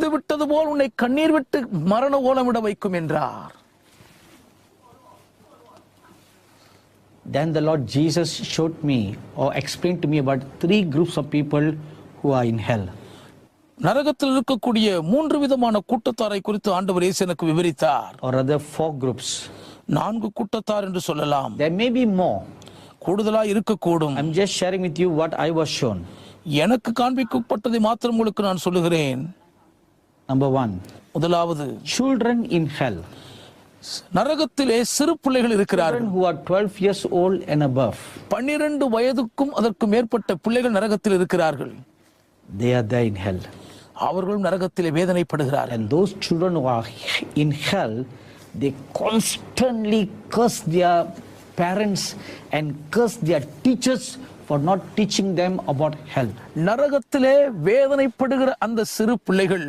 விட்டது போல் உன்னை கண்ணீர் விட்டு மரண ஓலமிட வைக்கும் என்றார். Then the Lord Jesus showed me or explained to me about 3 groups of people who are in hell. நரகத்தில் இருக்கக்கூடிய 3 விதமான கூட்டத்தாரை குறித்து ஆண்டவர் இயேசு எனக்கு விவரித்தார். Or rather 4 groups. 4 கூட்டத்தார் என்று சொல்லலாம். There may be more. கூடுதலாய் இருக்கக்கூடும். I'm just sharing with you what I was shown. எனக்கு காண்பிக்கப்பட்டதை மாத்திரம் உங்களுக்கு நான் சொல்லுகிறேன். Number 1. முதலாவது, children in hell. நரகத்திலே சிறு பிள்ளைகள் இருக்கிறார்கள். Children who are 12 years old and above. 12 வயதுக்கும் அதற்கு மேற்பட்ட பிள்ளைகள் நரகத்தில் இருக்கிறார்கள். They are there in hell. அவர்களும் நரகத்திலே வேதனைப்படுகிறார்கள். And those children who are in hell, they constantly curse their parents and curse their teachers for not teaching them about hell. நரகத்திலே வேதனைப்படுகிற அந்த சிறு பிள்ளைகள்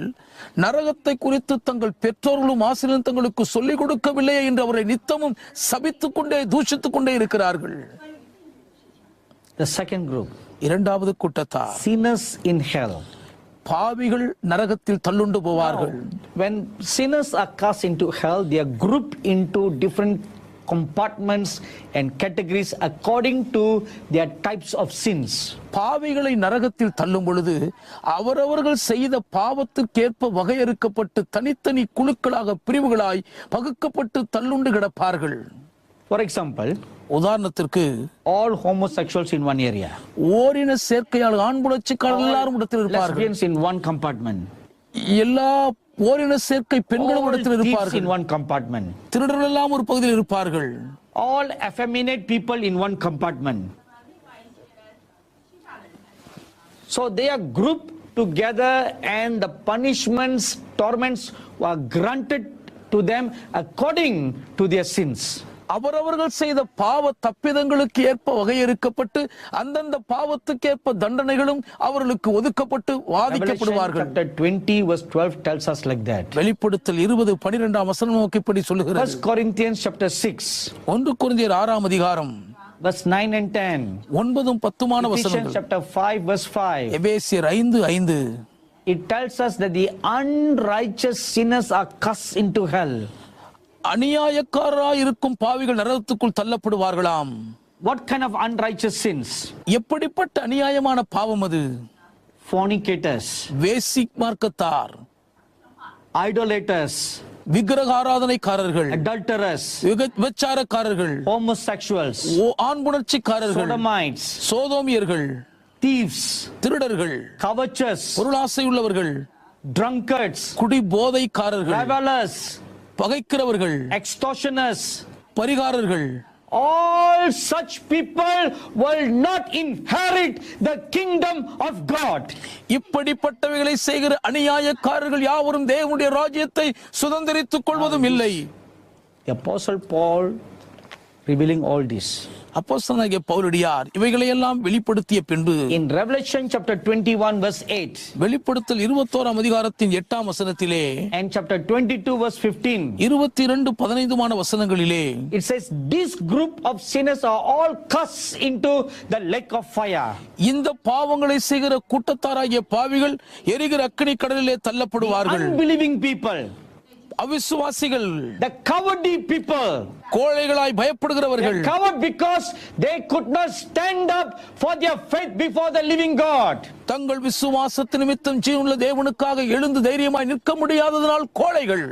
நரகத்தை குறித்து தங்கள் பெற்றோர்களும் ஆசிரியரும் தங்களுக்கு சொல்லிக் கொடுக்கவில்லையே என்று அவரை நித்தமும் சபித்துக் கொண்டே தூஷித்துக் கொண்டே இருக்கிறார்கள். The second group, இரண்டாவது கூட்டத்தார், sinners in hell. பாவிகள் நரகத்தில் தள்ளுண்டு போவார்கள். When sinners are cast into hell, they are grouped into different compartments and categories according to their types of sins. பாவிகளை நரகத்தில் தள்ளும் பொழுது அவரவர்கள் செய்த பாவத்துக்கேற்ப வகையறுக்கப்பட்டு தனித்தனி குழுக்களாக பிரிவுகளாய் பகுக்கப்பட்டு தள்ளுண்டு கிடப்பார்கள். For example, உதாரணத்திற்கு, all homosexuals in one area, ஓரின சேர்க்கையால் ஆண் புணர்ச்சிக்காரர்கள் எல்லாரும் இடத்தில் இருப்பார்கள். lesbians in one compartment, எல்லா ஓரின சேர்க்கை பெண்களும் இடத்தில் thieves இருப்பார்கள். in one compartment, திருடர்கள் எல்லாம் ஒரு பகுதியில் இருப்பார்கள். all effeminate people in one compartment. So they are grouped together and the punishments, torments were granted to them according to their sins. அவரவர்கள் செய்த பாவ தப்பிதங்களுக்கு ஏற்ப வகையறுக்கப்பட்டு அந்தந்த பாவத்துக்கேற்ப தண்டனைகளும் அவர்களுக்கு ஒதுக்கப்பட்டு வாதிக்கப்படுவார்கள். Chapter 20 verse 12 tells us like that. வெளிப்படுத்தல் 20:12 வசனம் நோக்கிப்படி சொல்லுகிறது. 1 Corinthians chapter 6 1 கொரிந்தியர் 6 அதிகாரம் verse 9 and 10. 9 10 Ephesians வசனங்கள். chapter 5 verse 5. எபேசியர் 5:5. It tells us that the unrighteous sinners are cast into hell. அநியாயக்காரராய் இருக்கும் பாவிகள் நரகத்துக்குள் தள்ளப்படுவார்களாம். What kind of unrighteous sins? எப்படிப்பட்ட அநியாயமான பாவம் அது? Fornicators, வேசி மார்க்கத்தார், idolaters, விக்கிரக ஆராதனைக்காரர்கள், adulterers, விபச்சாரக்காரர்கள், homosexuals, ஆண் புணர்ச்சிக்காரர்கள், sodomites, சோதோமியர்கள், thieves, திருடர்கள், covetous, பொருளாசை உள்ளவர்கள், drunkards, குடி போதைக்காரர்கள், revelers, பகைக்கிறவர்கள், extortioners. பரிகாரர்கள், All such people will not inherit the kingdom of God. இப்படிப்பட்டவைகளை செய்கிற அநியாயக்காரர்கள் யாவரும் தேவனுடைய ராஜ்யத்தை சுதந்தரித்துக் கொள்வதும் இல்லை. The Apostle Paul revealing all this. அப்போஸ்தலனாகிய பவுலடியார் இவைகளை எல்லாம் வெளிப்படுத்திய பின்பு In Revelation chapter 21 verse 8 வெளிப்படுத்தல் 21 அதிகாரத்தின் 8 வசனத்திலே and chapter 22 verse 15 22:15 வசனங்களிலே it says this group of sinners are all cast into the lake of fire. இந்த பாவங்களை செய்கிற கூட்டத்தாராகிய பாவிகள் எரிகிற அக்கினி கடலிலே தள்ளப்படுவார்கள். Unbelieving people, அவிசுவாசிகள், the cowardly people, கோழைகளாய் பயப்படுகிறவர்கள், they covered because they could not stand up for their faith before the living God. தங்கள் விசுவாசத்து நிமித்தம் ஜீவனுள்ள தேவனுக்காக எழுந்து தைரியமாய் நிற்க முடியாததனால் கோழைகள்.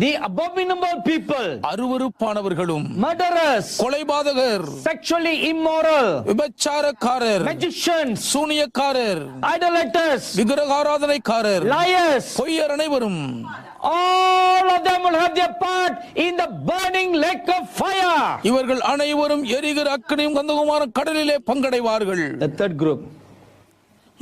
The abominable people, அருவருப்பானவர்களும், murderers, கொலைபாதகர், sexually immoral, விபச்சாரக்காரர், magicians, சூனியக்காரர், idolaters, விக்கிரக ஆராதனைக்காரர், liars, பொய்யர் அனைவரும் all of them will have their part in the burning lake of fire. இவர்கள் அனைவரும் எரிகிற அக்கினியும் கந்தகமான கடலிலே பங்கடைவார்கள். The third group,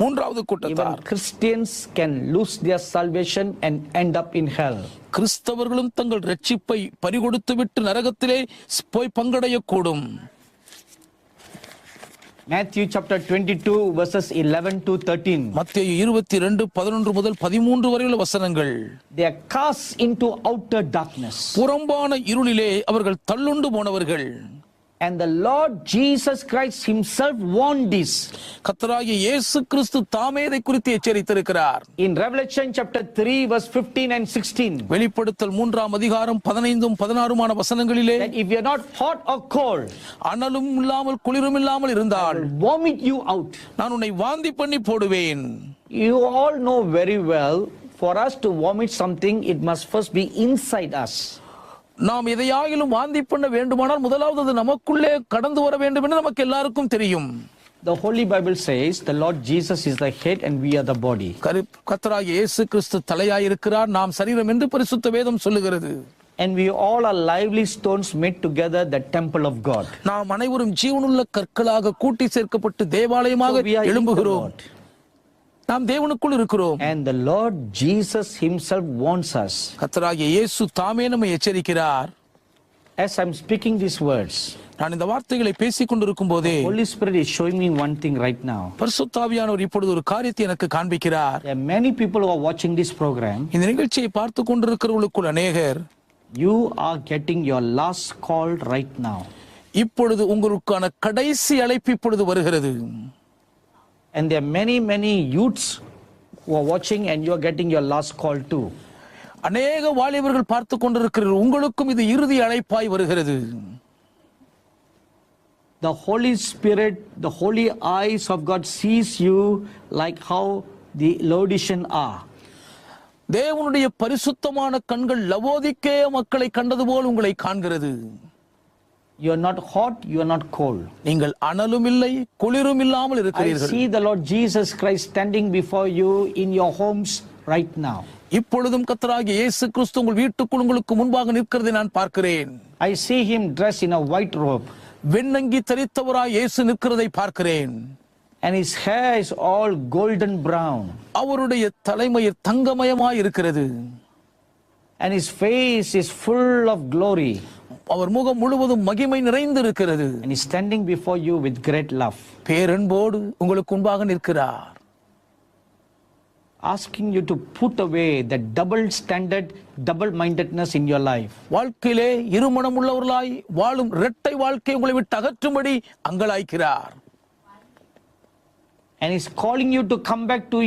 மூன்றாவது even கூட்டத்தார், Christians can lose their salvation and end up in hell. கிறிஸ்தவர்களும் தங்கள் ரட்சிப்பை பறிகொடுத்து விட்டு நரகத்திலே போய் பங்கடையக்கூடும். Matthew chapter 22 verses 11 to 13. மத்தேயு 22:11 முதல் 13 வரையுள்ள வசனங்கள். They are cast into outer darkness. புறம்பான இருளிலே அவர்கள் தள்ளுண்டு போனவர்கள். And the Lord Jesus Christ himself warned this. கர்த்தராகிய இயேசு கிறிஸ்து தாமே இதை குறித்து எச்சரித்திருக்கிறார். In Revelation chapter 3 verse 15 and 16. வெளிப்படுத்தல் 3ஆம் அதிகாரம் 15 16 வசனங்களிலே, That if you are not hot or cold, அனலும் இல்லாமல் குளிரும் இல்லாமல் இருந்தால் I will vomit you out. நான் உன்னை வாந்தி பண்ணி போடுவேன். You all know very well, for us to vomit something, it must first be inside us. நாம் எதையாயிலும் வாந்தி பண்ண வேண்டுமானால் முதலாவது அது நமக்குள்ளே கடந்து வர வேண்டும் என்று நமக்கு எல்லாருக்கும் தெரியும். The Holy Bible says the Lord Jesus is the head and we are the body. கர்த்தராகிய இயேசு கிறிஸ்து தலையாய் இருக்கிறார், நாம் சரீரம் என்று பரிசுத்த வேதம் சொல்லுகிறது. And we all are lively stones made together, the temple of God. நாம் அனைவரும் ஜீவனுள்ள கற்களாக கூட்டி சேர்க்கப்பட்டு தேவாலயமாக So we are in the எழும்புகிறோம். Lord. நாம் தேவனுக்குள் இருக்கிறோம். And the Lord Jesus himself warns us. கர்த்தராகிய இயேசு தாமே நம்மை எச்சரிக்கிறார். As I'm speaking these words, நான் இந்த வார்த்தைகளை பேசிக் கொண்டிருக்கும் போதே Holy Spirit is showing me one thing right now. பரிசுத்த ஆவியானவர் இப்பொழுது ஒரு காரியத்தை எனக்கு காண்பிக்கிறார். There are many people who are watching this program. இந்த நிகழ்ச்சியை பார்த்து கொண்டிருக்கிறவர்களுக்குள் அநேகர், You are getting your last call right now. இப்பொழுது உங்களுக்கான கடைசி அழைப்பு இப்பொழுது வருகிறது. And there are many youths who are watching and you are getting your last call too. அநேக வாலிபர்கள் பார்த்து கொண்டிருக்கிறீர்கள், உங்களுக்கும் இது இறுதி அழைப்பாய் வருகிறது. The Holy Spirit, the holy eyes of God sees you like how the Laodicean are. தேவனுடைய பரிசுத்தமான கண்கள் லவோதிக்கேய மக்களை கண்டது போல் உங்களை காண்கிறது. You are not hot, you are not cold. நீங்கள் அனலும் இல்லை குளிரும் இல்லாமல் I இருக்கிறீர்கள். see the Lord Jesus Christ standing before you in your homes right now. இப்பொழுதும் கர்த்தராகிய இயேசு கிறிஸ்து உங்கள் வீட்டுக்குள் உங்களுக்கு முன்பாக நிற்கிறதை நான் பார்க்கிறேன். I see him dressed in a white robe. வெண்ணங்கி தரித்தவராய் இயேசு நிற்கிறதை பார்க்கிறேன். And his hair is all golden brown. அவருடைய தலைமயிர் தங்கமயமாய் இருக்கிறது. And his face is full of glory. அவர் முகம் முழுவதும் மகிமை நிறைந்து இருக்கிறது. And he's standing before you with great love. பேரன்போடு உங்களுக்கு முன்பாக நிற்கிறார். Asking you to put away that double standard, double mindedness in your life. வாழ்க்கையிலே இருமனம் உள்ளவர்களாய் வாழும் இரட்டை வாழ்க்கை உங்களை விட்டு அகற்றும்படி அங்கலாய்க்கிறார். And he's calling you to come back to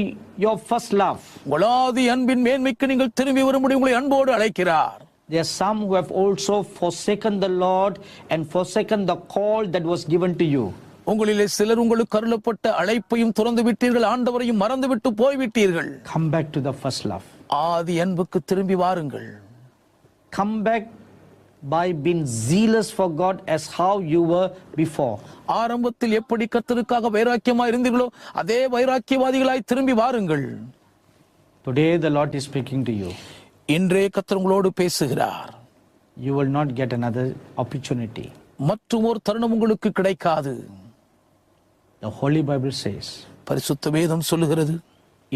your first love. உங்களாதி அன்பின் மேன்மைக்கு நீங்கள் திரும்பி வரும்படி உங்களை அன்போடு அழைக்கிறார். There are some who have also forsaken the Lord and forsaken the call that was given to you. உங்களிலே சிலர் உங்களுக்கு அருளப்பட்ட அழைப்பையும் துறந்து விட்டீர்கள், ஆண்டவரையும் மறந்துவிட்டு போய்விட்டீர்கள். Come back to the first love. ஆதி அன்புக்கு திரும்பி வாருங்கள். Come back by being zealous for God as how you were before. ஆரம்பத்தில் எப்படி கர்த்தருக்காக வைராக்கியமாய் இருந்தீர்களோ அதே வைராக்கியவாதிகளாய் திரும்பி வாருங்கள். Today the Lord is speaking to you. இன்றே கர்த்தர் உங்களோடு பேசுகிறார். You will not get another opportunity. மற்றும் ஒரு தருணம் உங்களுக்கு கிடைக்காது. The Holy Bible says, பரிசுத்த வேதம் சொல்லுகிறது,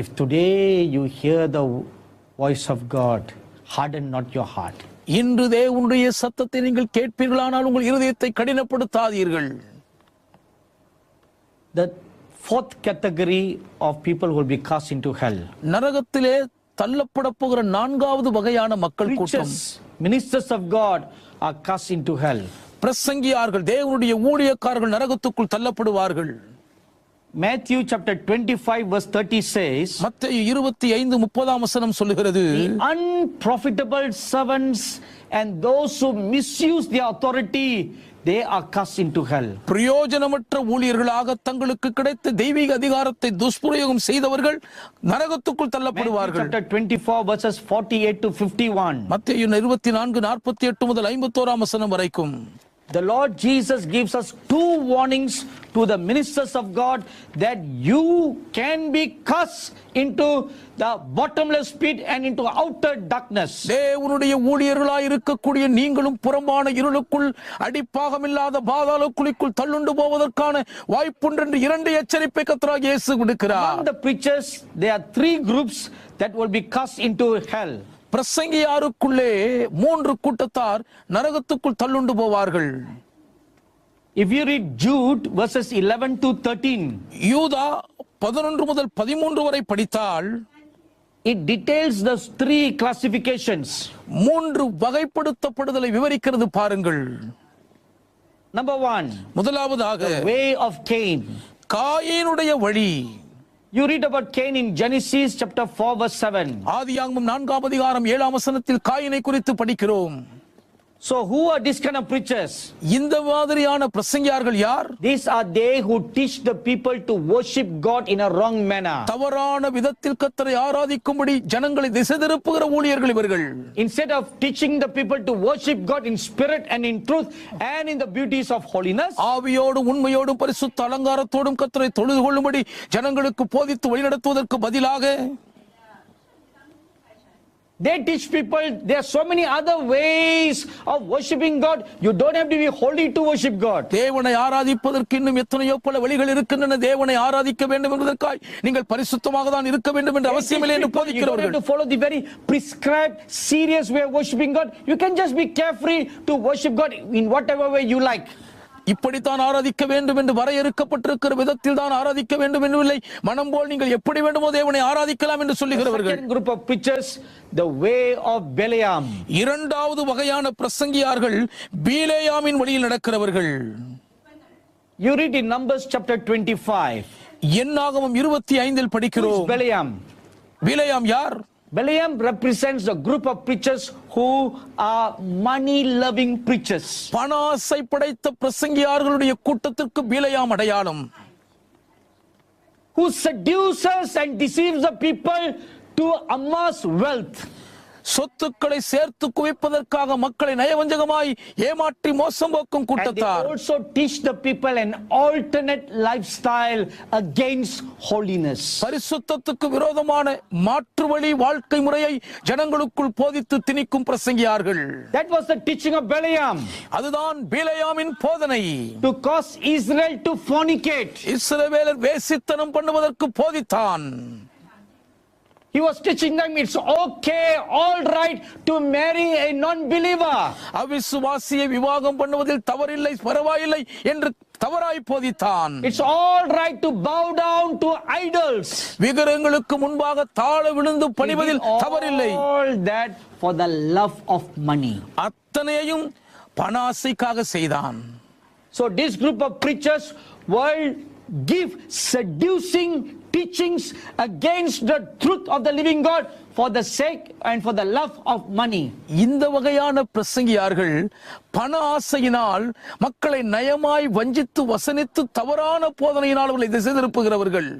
if today you hear the voice of God, harden not your heart. இன்று தேவனுடைய சத்தத்தை நீங்கள் கேட்பீர்களானால் உங்கள் இருதயத்தை கடினப்படுத்தாதீர்கள். The fourth category of people will be cast into hell. நரகத்திலே தள்ளப்பட போகிற நான்காவது வகையான மக்கள் கூட்டம் Preachers, ministers of God are cast into hell. பிரசங்கியார்கள், தேவனுடைய ஊழியக்காரர்கள் நரகத்துக்குள் தள்ளப்படுவார்கள். Matthew chapter 25 verse 30 says, மத்தேயு 25:30 வசனம் சொல்லுகிறது, the unprofitable servants and those who misuse their authority, they are cast into hell. பிரயோஜனமற்ற ஊழியர்களாக தங்களுக்கு கிடைத்த தெய்வீக அதிகாரத்தை துஷ்பிரயோகம் செய்தவர்கள் நரகத்துக்குள் Matthew தள்ளப்படுவார்கள். chapter 24 verses 48 to 51. மத்தேயு 24:48 முதல் 51 வசனம் வரைக்கும் The Lord Jesus gives us two warnings to the ministers of God that you can be cast into the bottomless pit and into outer darkness. தேவனுடைய ஊழியர்களாய் இருக்கக்கூடிய நீங்களும் புறம்பான இருளுக்குள் அடிப்பாகமில்லாத பாதாள குழிக்குள் தள்ளுண்டு போவதற்கான வாய்ப்புண்டு என்று இரண்டு எச்சரிப்பை கர்த்தராகிய இயேசு விடுக்கிறார். Among the preachers, there are three groups that will be cast into hell. பிரசங்கியாருக்குள்ளே மூன்று கூட்டத்தார் நரகத்துக்குள் தள்ளுண்டு போவார்கள். If you read Jude verses 11 to 13, யூதா 11 முதல் 13 வரை படித்தால் it details the three classifications. மூன்று வகைப்படுத்தப்படுதலை விவரிக்கிறது பாருங்கள். Number one, முதலாவதாக way of Cain. காயீனுடைய வழி. You read about Cain in Genesis chapter 4 verse 7. ஆதியாகமம் 4ஆம் அதிகாரம் 7ஆம் வசனத்தில் காயீனை குறித்து படிக்கிறோம். So who are these kind of preachers? இந்த மாதிரியான பிரசங்கியார்கள் யார்? These are they who teach the people to worship God in a wrong manner. தவறான விதத்தில் கர்த்தரை ஆராதிக்கும்படி ஜனங்களை திசை திருப்புகிற ஊழியர்கள் இவர்கள். Instead of teaching the people to worship God in spirit and in truth and in the beauties of holiness, ஆவியோடும் உண்மையோடும் பரிசுத்த அலங்காரத்தோடும் கர்த்தரை தொழுது கொள்ளும்படி ஜனங்களுக்கு போதித்து வழிநடத்துவதற்கு பதிலாக they teach people there are so many other ways of worshiping God. You don't have to be holy to worship God. தேவனை ஆராதிப்பதற்கு இன்னும் எத்தனையோ பல வழிகள் இருக்கின்றன. தேவனை ஆராதிக்க வேண்டும் என்பதற்காய் நீங்கள் பரிசுத்தமாக தான் இருக்க வேண்டும் என்ற அவசியமில்லை என்று You don't போதிக்கிறவர்கள். have to follow the very prescribed, serious way of worshiping God. You can just be carefree to worship God in whatever way you like. இப்படித்தான் ஆராதிக்க வேண்டும் என்று வரையறுக்கப்பட்டிருக்கிற விதத்தில் தான் ஆராதிக்க வேண்டும் என்றில்லை. மனம் போல் நீங்கள் எப்படி வேண்டுமோ தேவனை ஆராதிக்கலாம் என்று சொல்லுகிறவர்கள். Second group of preachers, the way of Balaam. இரண்டாவது வகையான பிரசங்கியார்கள் பீலேயாமின் வழியில் நடக்கிறவர்கள். You read in Numbers chapter 25. என்னாகமம் 25 Who படிக்கிறோம். is Balaam? பீலேயாம் யார்? Balaam represents the group of preachers who are money-loving preachers. பணாசை படைத்த பிரசங்கியார்களுடைய கூட்டத்திற்கு பீலேயாம் அடையாளம். Who seduces and deceives the people to amass wealth. சொத்துக்களை சேர்த்து குவிப்பதற்காக மக்களை நயவஞ்சகமாய் ஏமாற்றி மோசம் போக்கும் And they கூட்டத்தார். also teach the people an alternate lifestyle against holiness. பரிசுத்தத்துக்கு விரோதமான மாற்று வழி வாழ்க்கை முறையை ஜனங்களுக்குள் போதித்து திணிக்கும் பிரசங்கியார்கள். That was the teaching of Balaam, அதுதான் பீலேயாமின் போதனை. to cause Israel to fornicate. இஸ்ரவேலர் வேசித்தனம் பண்ணுவதற்கு போதித்தான். He was teaching them it's okay, all right to marry a non-believer. அவிசுவாசியை விவாகம் பண்ணுவதில் தவறில்லை, பரவாயில்லை என்று தவறாய் போதித்தான். It's all right to bow down to idols. விக்கிரகங்களுக்கு முன்பாக தாழ விழுந்து பணிவதில் தவறில்லை. All that for the love of money. அத்தனையும் பணாசைக்காக செய்தான். So this group of preachers will give seducing teachings against the truth of the living God for the sake and for the love of money. இந்த வகையான பிரசங்கியார்கள் பண ஆசையினால் மக்களை நயமாய் வஞ்சித்து வசனித்து தவறான போதனையினால் அவர்களை திசை திருப்புகிறவர்கள்.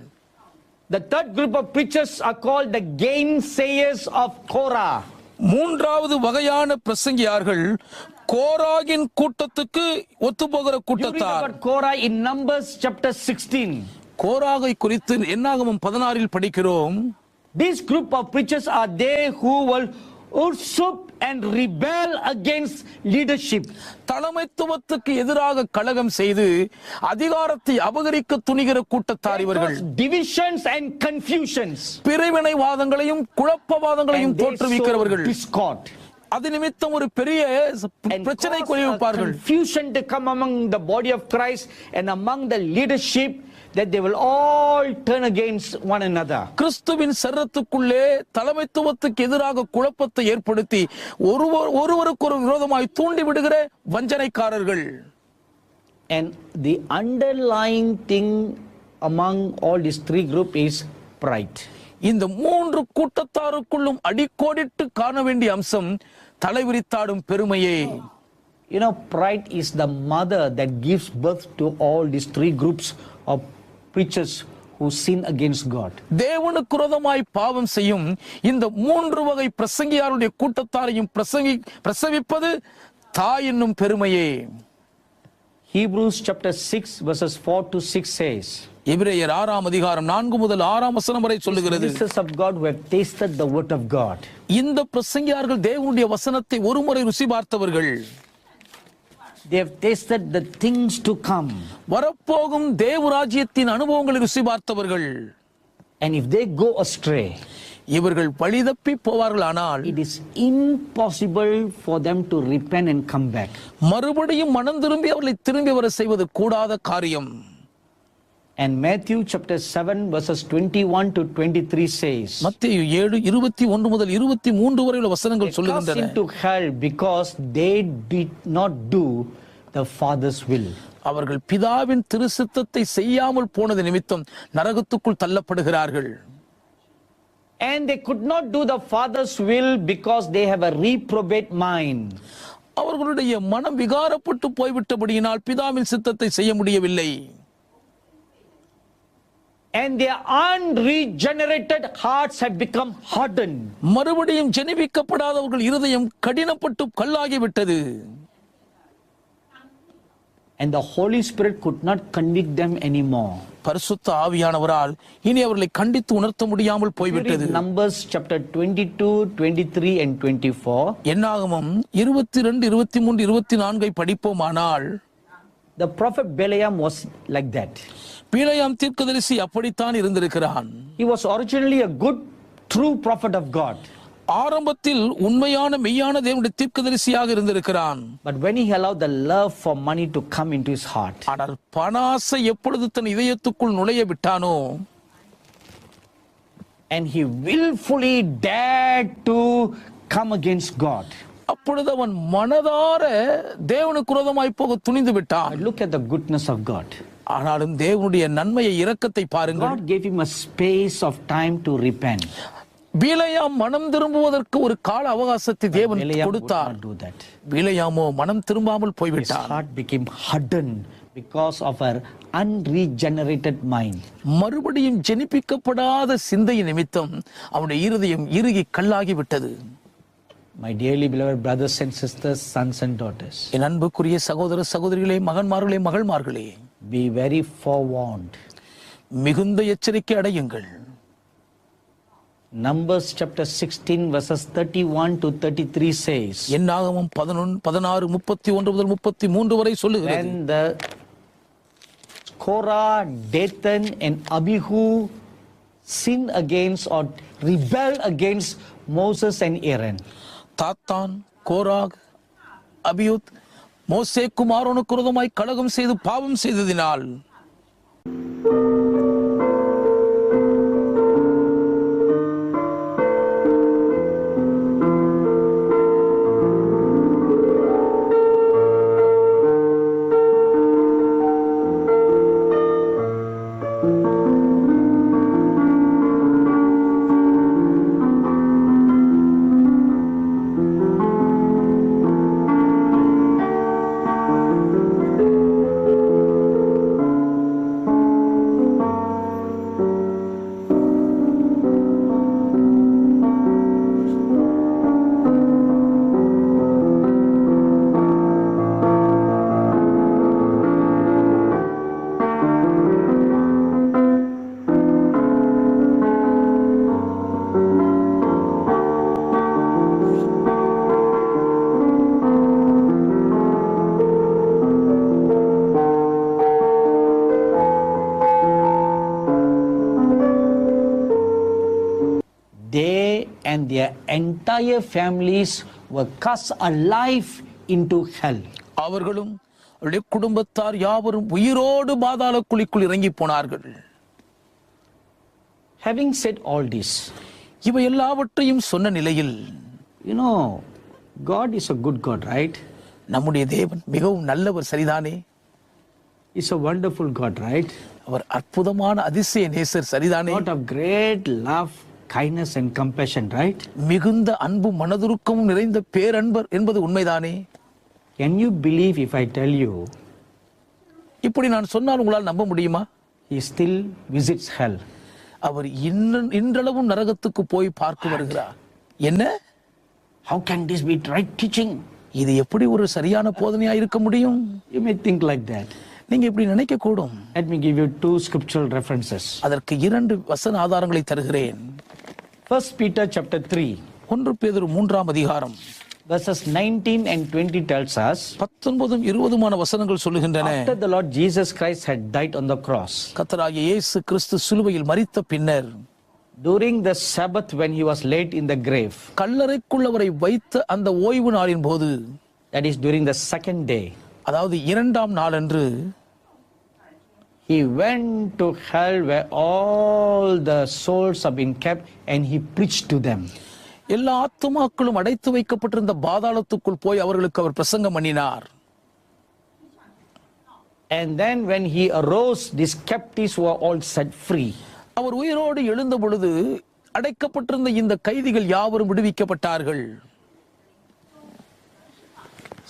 The third group of preachers are called the gainsayers of Korah. மூன்றாவது வகையான பிரசங்கியார்கள் கோராகின் கூட்டத்துக்கு ஒத்துப்போகிற You read கூட்டத்தார். about Korah in Numbers chapter 16. கோராகை குறித்து என்னாகமம் 16 படிக்கிறோம். This group of preachers are they who will usurp and rebel against leadership. தலைமைத்துவத்துக்கு எதிராக கலகம் செய்து அதிகாரத்தை அபகரிக்க துணிகிற கூட்டத்தார் இவர்கள். Cause divisions and confusions. பிரிவினைவாதங்களையும் குழப்பவாதங்களையும் And they தோற்றுவிக்கிறவர்கள். sow discord. அது நிமித்தம் ஒரு பெரிய And பிரச்சனை cause a கொள்விப்பார்கள். confusion to come among the body of Christ and among the leadership, that they will all turn against one another. கிறிஸ்துவின் சரீரத்துக்குள்ளே தலைமைத்துவத்துக்கு எதிராக குழப்பத்தை ஏற்படுத்தி ஒருவருக்கு ஒரு விரோதமாய் தூண்டி விடுகிற வஞ்சனைக்காரர்கள். And the underlying thing among all these three groups is pride. இந்த மூன்று கூட்டத்தாருக்குள்ளும் அடிக்கோடிட்டு காண வேண்டிய அம்சம் தலைவிரித்தாடும் பெருமையே. You know, pride is the mother that gives birth to all these three groups of preachers who sin against God. தேவனுக்கு விரோதமாய் பாவம் செய்யும் இந்த மூன்று வகை பிரசங்கியாருடைய கூட்டத்தாரையும் பிரசவிப்பது தாய் என்னும் பெருமையே. Hebrews chapter 6 verses 4 to 6 says, எபிரேயர் 6ஆம் அதிகாரம் 4 முதல் 6ஆம் வசனம் வரை சொல்லுகிறது. ministers of God who have tasted the word of God. இந்த பிரசங்கியார்கள் தேவனுடைய வசனத்தை ஒருமுறை ருசி பார்த்தவர்கள். They have tasted the things to come. வரப்போகும் தேவராஜ்யத்தின் அனுபவங்களை ருசி பார்த்தவர்கள். And if they go astray, இவர்கள் வழிதப்பி போவார்கள் ஆனால் it is impossible for them to repent and come back. மறுபடியும் மனம் திரும்பி அவர்களை திரும்பி வர செய்வது கூடாத காரியம். And Matthew chapter 7 verses 21 to 23 says, மத்தேயு 7:21 முதல் 23 வரை உள்ள வசனங்கள் they cast சொல்லுகின்றன. into hell because they did not do the Father's will. அவர்கள் பிதாவின் திருசித்தத்தை செய்யாமல் போனது நிமித்தம் நரகத்துக்குள் தள்ளப்படுகிறார்கள். And they could not do the Father's will because they have a reprobate mind. அவர்களுடைய மனம் விகாரப்பட்டு போய்விட்டபடியினால் பிதாவின் சித்தத்தை செய்ய முடியவில்லை. And their unregenerated hearts have become hardened. மறுபடியும் ஜெனிபிக்கப்படாதவர்கள் இருதயம் கடினப்பட்டு கல்லாகிவிட்டது. And the Holy Spirit could not convict them anymore. பரிசுத்த ஆவியானவரால் இனி அவர்களை கண்டித்து உணர்த்த முடியாமல் போய்விட்டது. Numbers chapter 22, 23 and 24. என்னாகமம் 22, 23, 24 படிப்போமானால், The prophet Balaam was like that. பிலேயாம் தீர்க்கதரிசி அப்படித்தான் இருந்திருக்கிறான். He was originally a good, true prophet of God. ஆரம்பத்தில் உண்மையான மெய்யான தேவனுடைய தீர்க்கதரிசியாக இருந்திருக்கிறான். But when he allowed the love for money to come into his heart, ஆனால் பணாசை எப்பொழுது தன் இதயத்துக்குள் நுழைய விட்டானோ, and he willfully dared to come against God, அப்பொழுது அவன் மனதார தேவனுக்கு விரோதமாய் போக துணிந்து விட்டான். look at the goodness of God. ஆனாலும் தேவனுடைய நன்மையை இரக்கத்தை பாருங்கள். God gave him a space of time to repent. பிலேயாம் மனம் திரும்புவதற்கு ஒரு கால அவகாசத்தை தேவன் Balaam would கொடுத்தார். not do that. பிலேயாமோ மனம் திரும்பாமல் His போய்விட்டான். heart became hardened because of her unregenerated mind. மறுபடியும் ஜெனிப்பிக்கப்படாத சிந்தை நிமித்தம் அவனுடைய இருதயம் இறுகி கல்லாகி விட்டது. My dearly beloved brothers and sisters, sons and daughters, என் அன்புக்குரிய சகோதர சகோதரிகளே, மகன்மார்களே, மகள்மார்களே, be very forewarned. மிகுந்த எச்சரிக்கை அடையுங்கள். Numbers chapter 16 verses 31 to 33 says, என்னாகமம் 16, 31 முதல் 33 வரை சொல்லுகிறது. when the Korah, Dathan and Abihu sinned against or rebelled against Moses and Aaron, தாத்தான், கோராக், அபியூத் மோசேக்கும் ஆரோனுக்கு விரோதமாய் கலகம் செய்து பாவம் செய்ததினால் they and their entire families were cast alive into hell. அவர்களும் அவருடைய குடும்பத்தார் யாவரும் உயிரோடு பாதாள குழிக்குள் இறங்கி போனார்கள். Having said all this, இவை எல்லாவற்றையும் சொன்ன நிலையில், you know, God is a good God, right? நம்முடைய தேவன் மிகவும் நல்லவர், சரிதானே? He's a wonderful God, right? அவர் அற்புதமான அதிசய நேசர், சரிதானே? God of great love, kindness and compassion, right? மிகுந்த அன்பு மனதுருக்கமும் நிறைந்த பேரன்பர் என்பது உண்மைதானே? Can you believe if I tell you இப்படி நான் சொன்னால் உங்களால் நம்ப முடியுமா? he still visits hell? அவர் இன்றளவும் நரகத்துக்கு போய் பார்க்க வருகிறார். என்ன? How can this be right teaching? இது எப்படி ஒரு சரியான போதனையா இருக்க முடியும்? You may think like that. நீங்க இப்படி நினைக்க கூடும். Let me give you two scriptural references. அதற்கு 2 வசன ஆதாரங்களை தருகிறேன். 1 Peter chapter 3 1 பேதுரு 3ஆம் அதிகாரம் verses 19 and 20 tells us, 19 20 வசனங்கள் சொல்லுகின்றன. after the Lord Jesus Christ had died on the cross, கர்த்தராகிய இயேசு கிறிஸ்து சிலுவையில் மரித்த பின்னர், during the Sabbath when he was laid in the grave, கல்லறைக்குள் அவரை வைத்த அந்த ஓய்வு நாளின் போது, that is during the second day, அதாவது 2ஆம் நாளன்று, he went to hell where all the souls have been kept and he preached to them. எல்லா ஆத்துமாக்களும் அடைத்து வைக்கப்பட்டிருந்த பாதாளத்துக்குள் போய் அவர்களுக்கு அவர் பிரசங்கம் பண்ணினார். And then when he arose, these captives were all set free. அவர் உயிரோடு எழுந்த பொழுது அடைக்கப்பட்டிருந்த இந்த கைதிகள் யாவரும் விடுவிக்கப்பட்டார்கள்.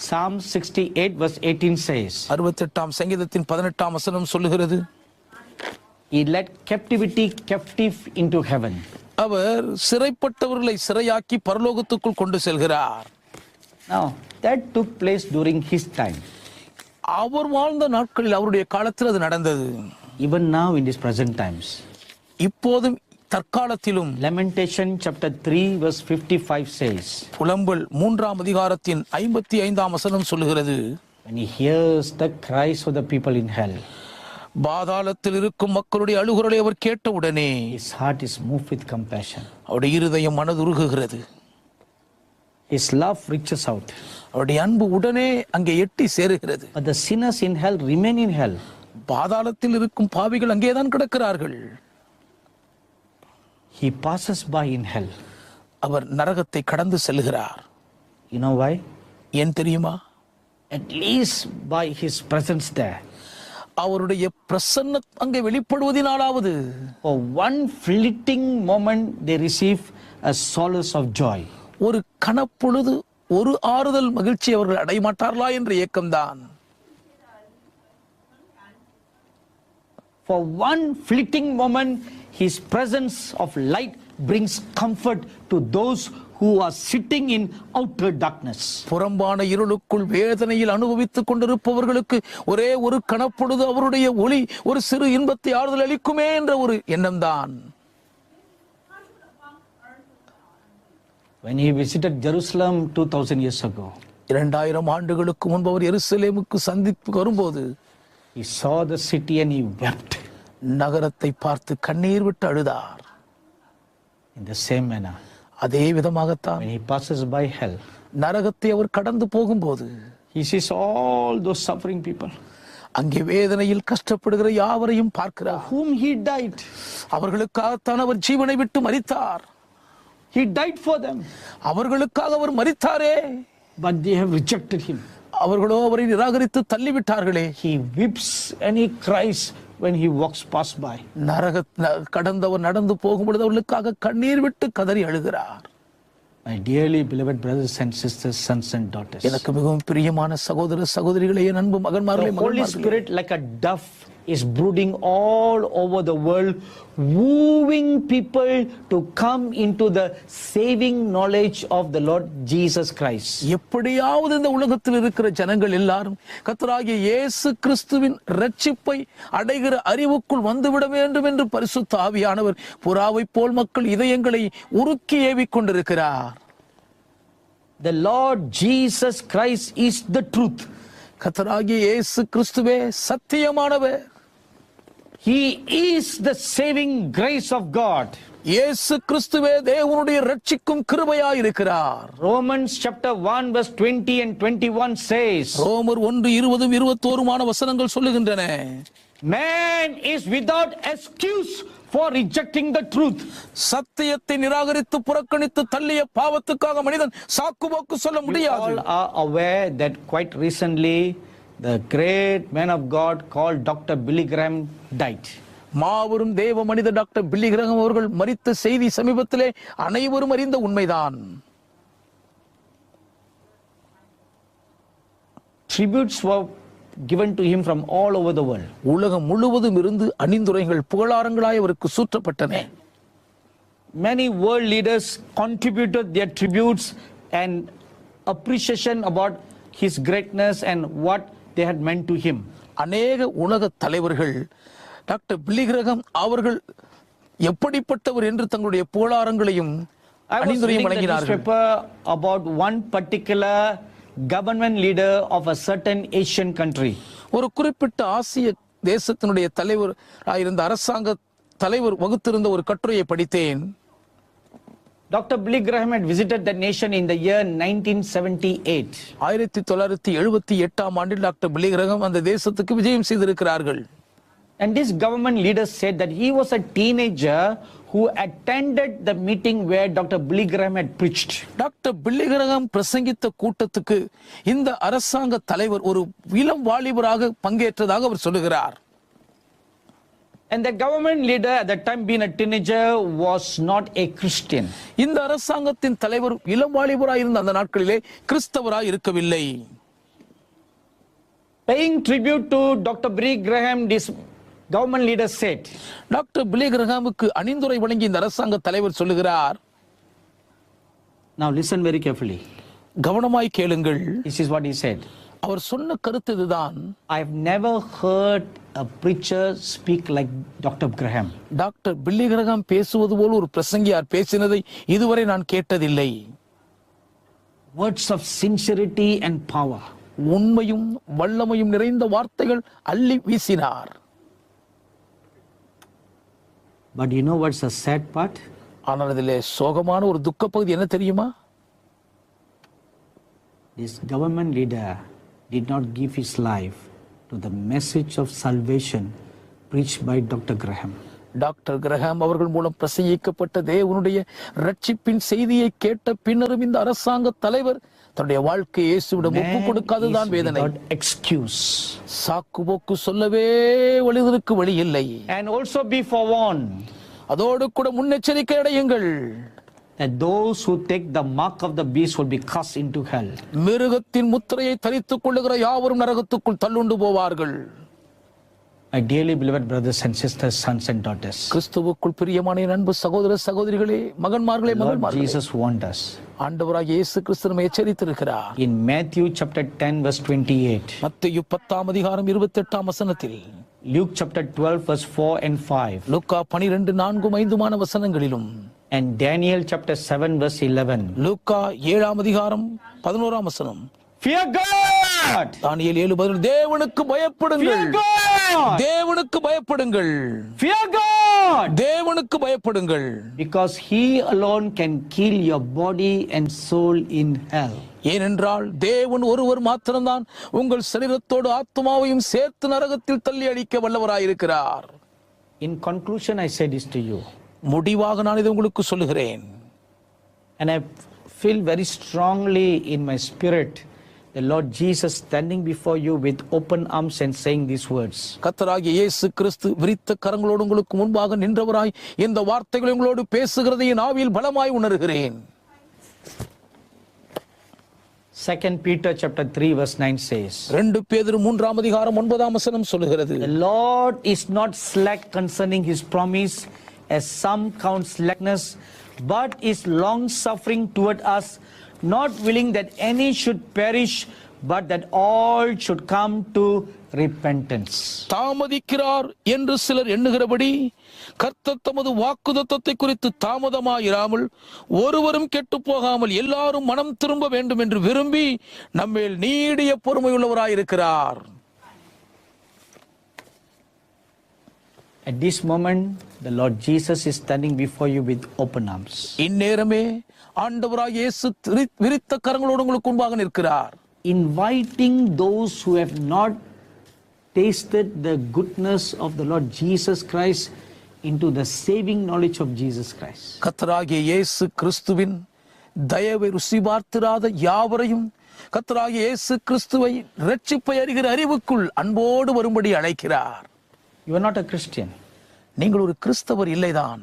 Psalm 68 verse 18 says, 68ஆம் சங்கீதத்தின் 18ஆம் வசனம் சொல்லுகிறது, he led captivity captive into heaven. அவர் சிறைப்பட்டவர்களை சிறையாக்கி பரலோகத்துக்குள் கொண்டு செல்கிறார். Now that took place during his time. அவர் வாழ்ந்த நாட்களில், அவருடைய காலத்தில் அது நடந்தது. Even now in these present times. இப்போதும் தற்காலத்திலும். Lamentation chapter 3 verse 55 says, புலம்பல் 3ஆம் அதிகாரத்தின் 55ஆம் வசனம் சொல்லுகிறது, when he hears the cries of the people in hell, பாதாளத்தில் இருக்கும் மக்களுடைய அழுகுரலை அவர் கேட்டவுடனே his heart is moved with compassion. அவருடைய இருதயம் மனதுருகுகிறது. His love reaches out. அவருடைய அன்பு உடனே அங்கே எட்டி சேருகிறது. But the sinners in hell remain in hell. பாதாளத்தில் இருக்கும் பாவிகள் அங்கேதான் கிடக்கிறார்கள். He passes by in hell. அவர் நரகத்தை கடந்து செல்கிறார். You know why? ஏன் தெரியுமா? At least by his presence there. அவருடைய பிரசன்னம் அங்கே வெளிப்படுவதினாலாவது, For one fleeting moment they receive a solace of joy. ஒரு கணப்பொழுது ஒரு ஆறுதல் மகிழ்ச்சி அவர்கள் அடைமாட்டார்களா என்ற ஏக்கம்தான். For one fleeting moment, his presence of light brings comfort to those who are sitting in outer darkness. புறம்பான இருளுக்குள் வேதனையில் அனுபவித்துக் கொண்டிருப்பவர்களுக்கு ஒரே ஒரு கணப்பொழுது அவருடைய ஒளி ஒரு சிறு இன்பத்தை ஆறுதல் அளிக்குமே என்ற ஒரு எண்ணம்தான். When he visited Jerusalem 2000 years ago, 2000 ஆண்டுகளுக்கு முன்பு அவர் எருசலேமுக்கு சந்திப்பு வரும்போது, he saw the city and he wept. நகரத்தை பார்த்து கண்ணீர் விட்டு அழுதார். In the same manner, அதே விதமாகத்தான் when he passes by hell, நரகத்தை அவர் கடந்து போகும்போது, he sees all those suffering people அங்கே வேதனையில் கஷ்டப்படுகிற யாவரையும் பார்க்கிறார். whom he died. அவர்களுக்காகத்தான் அவர் ஜீவனை விட்டு மரித்தார். He died for them, அவர்களுக்காக அவர் மரித்தாரே, but they have rejected him. அவர்களோ அவரை நிராகரித்து தள்ளிவிட்டார்களே. He weeps and he cries when he walks past by. கடந்தவர் நடந்து போகும்பொழுது அவர்களுக்காக கண்ணீர் விட்டு கதறி அழுகிறார். My dearly beloved brothers and sisters, sons and daughters, எனக்கு மிகவும் பிரியமான சகோதர சகோதரிகளே, என் அன்பு மகன்மார்களே, the Holy மகள்மார்களே, Spirit like a dove is brooding all over the world, wooing people to come into the saving knowledge of the Lord Jesus Christ. எப்படியாவது இந்த உலகத்தில் இருக்கிற ஜனங்கள் எல்லாரும் கர்த்தராகிய இயேசு கிறிஸ்துவின் இரட்சிப்பை அடைகிற அறிவுக்குள் வந்துவிட வேண்டும் என்று பரிசுத்த ஆவியானவர் புறாவை போல் மக்கள் இதயங்களை உருக்கி ஏவிக் கொண்டிருக்கிறார். The Lord Jesus Christ is the truth. கர்த்தராகிய இயேசு கிறிஸ்துவே சத்தியமானவர். He is the saving grace of God. இயேசு கிறிஸ்துவே தேவனுடைய இரட்சிக்கும் கிருபையாய் இருக்கிறார். Romans chapter 1 verse 20 and 21 says, ரோமர் 1:20-21 வசனங்கள் சொல்லுகின்றன, man is without excuse for rejecting the truth. சத்தியத்தை நிராகரித்து புறக்கணித்து தள்ளிய பாவத்துக்காக மனிதன் சாக்குபோக்கு சொல்ல You முடியாது. all are aware that quite recently the great man of God called Dr. Billy Graham died. மாபெரும் தேவ மனித டாக்டர் பில்லி கிரஹாம் அவர்கள் மரித்த செய்தி சமீபத்திலே அனைவரும் அறிந்த உண்மைதான். Tributes were given to him from all over the world. உலகம் முழுவதும் இருந்து அணிந்துரைகள் புகழாரங்களாய் அவருக்கு சூற்றப்பட்டன. Many world leaders contributed their tributes and appreciation about his greatness and what they had meant to him. அநேக உலக தலைவர்கள் டாக்டர் பில்லி கிரஹாம் அவர்கள் எப்படிப்பட்டவர் என்று தங்களுடைய புகழாரங்களையும் I was அணிந்துரையும் reading the வழங்கினார்கள். newspaper about one particular government leader of a certain Asian country. ஒரு குறிப்பிட்ட ஆசிய தேசத்தினுடைய தலைவர் இருந்த அரசாங்க தலைவர் வகுத்திருந்த ஒரு கட்டுரையை படித்தேன். Dr. Billy Graham had visited that nation in the year 1978. 1978ஆம் ஆண்டில் டாக்டர் பில்லி கிரஹாம் அந்த தேசத்துக்கு விஜயம் செய்திருக்கிறார்கள். And this government leader said that he was a teenager who attended the meeting where Dr. Billy Graham had preached. Doctor Billy Graham பிரசங்கித்த கூட்டத்துக்கு இந்த அரசாங்க தலைவர் ஒரு இளம் வாலிபராக பங்கேற்றதாக அவர் சொல்லுகிறார். And the government leader at that time, being a teenager, was not a Christian. இந்த அரசாங்கத்தின் தலைவர் இளம் வாலிபராக இருந்த அந்த நாட்களிலே கிறிஸ்தவராக இருக்கவில்லை. Paying tribute to Dr. Billy Graham, this government leader said, doctor Billy கிரஹாமுக்கு அணிந்துரை வழங்கி இந்த அரசாங்க தலைவர் சொல்லுகிறார், now listen very carefully. கவனமாய் கேளுங்கள். This is what he said. அவர் சொன்ன கருத்து இதுதான், I have never heard a preacher speak like Dr. Graham. Doctor Billy Graham பேசுவது போல் ஒரு பிரசங்கியார் பேசினதை இதுவரை நான் கேட்டதில்லை. Words of sincerity and power. உண்மையும் வல்லமையும் நிறைந்த வார்த்தைகள் அள்ளி வீசினார். But you know what's the sad part? ஆனால் அதிலே சோகமான ஒரு துக்க பகுதி என்ன தெரியுமா? This government leader did not give his life to the message of salvation preached by Dr. Graham. Doctor Graham அவர்கள் மூலம் பிரசங்கிக்கப்பட்ட தேவனுடைய ரட்சிப்பின் செய்தியை கேட்ட பின்னரும் இந்த அரசாங்க தலைவர் தன்னுடைய வாழ்க்கையை இயேசுவிடம் ஒப்புக் கொடுக்காததுதான் வேதனை. Excuse. சாக்கு போக்கு சொல்லவே வழிதற்கு வழி இல்லை. And also be forewarned. அதோடு கூட முன்னெச்சரிக்கை அடையுங்கள். That those who take the mark of the beast will be cast into hell. மிருகத்தின் முத்திரையை தரித்துக் கொள்ளுகிற யாவரும் நரகத்துக்குள் தள்ளுண்டு போவார்கள். My dearly beloved brothers and sisters, sons and daughters. கிறிஸ்துவுக்குள் பிரியமான அன்பு சகோதர சகோதரிகளே, மகன்மார்களே, Lord மகள்மார்களே, Jesus warned us. ஆண்டவராகிய இயேசு கிறிஸ்து நம்மை எச்சரித்திருக்கிறார். In Matthew chapter 10 verse 28. மத்தேயு 10 அதிகாரம் 28 வசனத்தில், Luke chapter 12 verse 4 and 5. Luca 12 4 வசனங்களிலும், And Daniel chapter 7 verse 11. லூக்கா 7 அதிகாரம் 11 வசனம், Fear God. தானியேல் 7:11, தேவனுக்கு பயப்படுங்கள். Fear God. தேவனுக்கு பயப்படுங்கள். Fear God. தேவனுக்கு பயப்படுங்கள். Because he alone can kill your body and soul in hell. ஏனென்றால் தேவன் ஒருவர் மாத்திரம்தான் உங்கள் சரீரத்தோடு ஆத்மாவையும் சேர்த்து நரகத்தில் தள்ளி அடிக்க வல்லவராயிருக்கிறார். In conclusion, I say this to you. முடிவாக நான் இதை உங்களுக்கு சொல்லுகிறேன். And I feel very strongly in my spirit the Lord Jesus standing before you with open arms and saying these words. கர்த்தராகிய இயேசு கிறிஸ்து விரித்த கரங்களோடு உங்களுக்கு முன்பாக நின்றவராய் இந்த வார்த்தைகளை உங்களோடு பேசுகிறதை என் ஆவியில் பலமாய் உணர்கிறேன். 2 Peter chapter 3 verse 9 says, 2 பேதுரு 3 அதிகாரம் 9 வசனம் சொல்லுகிறது, the Lord is not slack concerning his promise, as some count slackness, but is long suffering toward us, not willing that any should perish, but that all should come to repentance. தாமதிக்கிறார் என்று சிலர் எண்ணுகிறபடி கர்த்தர் தமது வாக்குத்தத்தத்தை குறித்து தாமதமாயிராமல் ஒருவரும் கெட்டு போகாமல் எல்லாரும் மனம் திரும்ப வேண்டும் என்று விரும்பி நம்மேல் நீடிய பொறுமையுள்ளவராயிருக்கிறார். At this moment, the Lord Jesus is standing before you with open arms. இந்நேரமே ஆண்டவராகிய இயேசு விரித்த கரங்களோடு உங்களுக்கு முன்பாக நிற்கிறார். Inviting those who have not tasted the goodness of the Lord Jesus Christ into the saving knowledge of Jesus Christ. கர்த்தராகிய இயேசு கிறிஸ்துவின் தயவை ருசி பார்த்திராத யாவரையும் கர்த்தராகிய இயேசு கிறிஸ்துவை இரட்சிப்பை அறிகிற அறிவுக்குள் அன்போடு வரும்படி அழைக்கிறார். You are not a Christian. நீங்கள் ஒரு கிறிஸ்தவர் இல்லைதான்.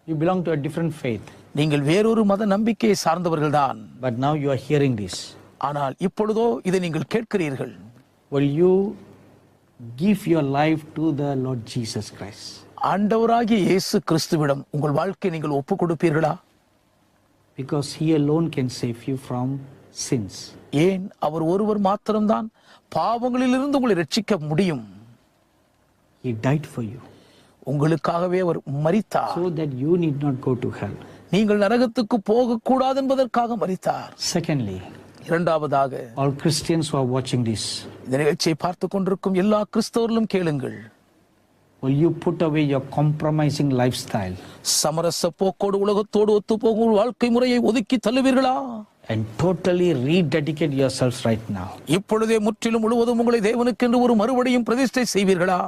You belong to a different faith. நீங்கள் வேறொரு மத நம்பிக்கையை சார்ந்தவர்கள்தான். But now you are hearing this. ஆனால் இப்பொழுதோ இதை நீங்கள் கேட்கிறீர்கள். Will you give your life to the Lord Jesus Christ? ஆண்டவராகிய இயேசு கிறிஸ்துவிடம் உங்கள் வாழ்க்கையை நீங்கள் ஒப்புக் கொடுப்பீர்களா? Because he alone can save you from sins. ஏன் அவர் ஒருவர் மாத்திரம்தான் பாவங்களிலிருந்து உங்களை ரட்சிக்க முடியும். He died for you. உங்களுக்காகவே அவர் மரித்தார். So that you need not go to hell. நீங்கள் நரகத்துக்கு போக கூடாது என்பதற்காக மரித்தார். Secondly, இரண்டாவதாக, all Christians who are watching this, இந்த நிகழ்ச்சியை பார்த்துக் கொண்டிருக்கும் எல்லா கிறிஸ்தவர்களும் கேளுங்கள். will you put away your compromising lifestyle சமரச போக்கோடு உலகத்தோடு ஒத்துப்போகும் வாழ்க்கை முறையை ஒதுக்கி தள்ளுவீர்களா? and totally rededicate yourselves right now? இப்பொழுதே முற்றிலும் முழுவதும் உங்களை தேவனுக்கென்று ஒரு மறுபடியும் பிரதிஷ்டை செய்வீர்களா?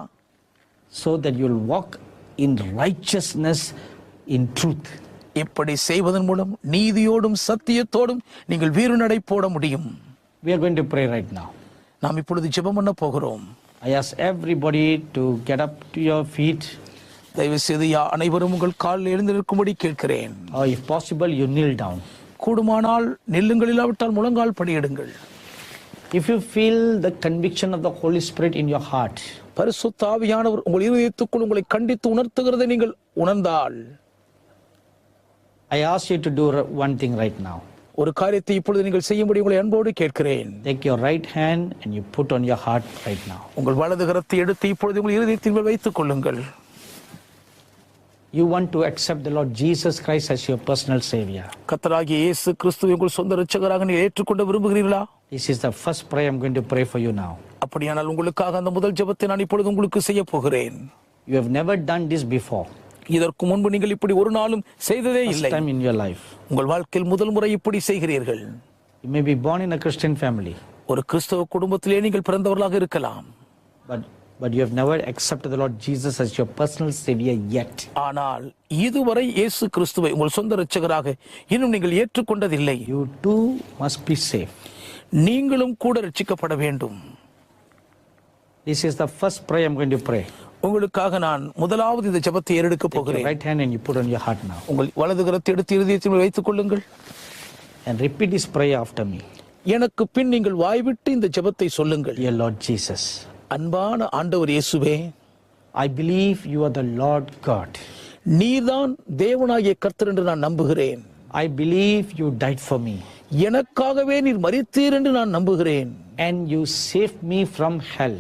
So that you'll walk in righteousness in truth. இப்படி செய்வதன் மூலம் நீதியோடும் சத்தியத்தோடும் நீங்கள் வீறுநடை போட முடியும். We are going to pray right now. நாம் இப்பொழுது ஜெபம் பண்ண போகிறோம். I ask everybody to get up to your feet. தயவு செய்து அனைவரும் உங்கள் காலில் எழுந்து நிற்கும்படி கேட்கிறேன். Or if possible, you kneel down. கூடுமானால் நில்லுங்கள், இல்லாவிட்டால் முழங்கால் படியிடுங்கள். If you feel the conviction of the Holy Spirit in your heart, பரிசுத்த ஆவியானவர் உங்கள் இருதயத்துக்குள் உங்களை கண்டித்து உணர்த்துகிறதை நீங்கள் உணர்ந்தால், I ask you to do one thing right now. ஒரு காரியத்தை இப்பொழுது நீங்கள் செய்யும்படி உங்களை அன்போடு கேட்கிறேன். Take your right hand and you put on your heart right now. உங்கள் வலது கரத்தை எடுத்து இப்பொழுது உங்கள் இருதயத்தில் வைத்துக் கொள்ளுங்கள். You want to accept the Lord Jesus Christ as your personal Savior. கர்த்தராகிய இயேசு கிறிஸ்துவை உங்கள் சொந்த இரட்சகராக நீங்கள் ஏற்றுக்கொள்ள விரும்புகிறீர்களா? This is the first prayer I'm going to pray for you now. அப்படியானால் உங்களுக்காக அந்த முதல் ஜெபத்தை நான் இப்பொழுது உங்களுக்கு செய்ய போகிறேன். You have never done this before. இதற்கு முன்பு நீங்கள் இப்படி ஒரு நாளும் செய்ததே இல்லை. First time in your life. உங்கள் வாழ்க்கையில் முதல் முறை இப்படி செய்கிறீர்கள். You may be born in a Christian family. ஒரு கிறிஸ்தவ குடும்பத்திலே நீங்கள் பிறந்தவர்களாக இருக்கலாம். But you have never accepted the Lord Jesus as your personal Savior yet. ஆனால் இதுவரை இயேசு கிறிஸ்துவை உங்கள் சொந்த இரட்சகராக இன்னும் நீங்கள் ஏற்றுக்கொண்டதில்லை. You too must be saved. நீங்களும் கூட ரட்சிக்கப்பட வேண்டும். This is the first prayer I'm going to pray. உங்களுக்காக நான் முதலாவது இந்த ஜெபத்தை ஏறெடுக்க போகிறேன். Right hand and you put on your heart now. உங்கள் வலது கரத்தை எடுத்து இருதயத்தில் வைத்துக் கொள்ளுங்கள். And repeat this prayer after me. எனக்கு பின் நீங்கள் வாய்விட்டு இந்த ஜெபத்தை சொல்லுங்கள். Dear Lord Jesus, அன்பான ஆண்டவர் இயேசுவே, I believe you are the Lord God. நீர்தான் தேவனாகிய கர்த்தர் என்று நான் நம்புகிறேன். I believe you died for me. எனக்காகவே நீர் மரித்தீர் என்று நான் நம்புகிறேன். And you saved me from hell.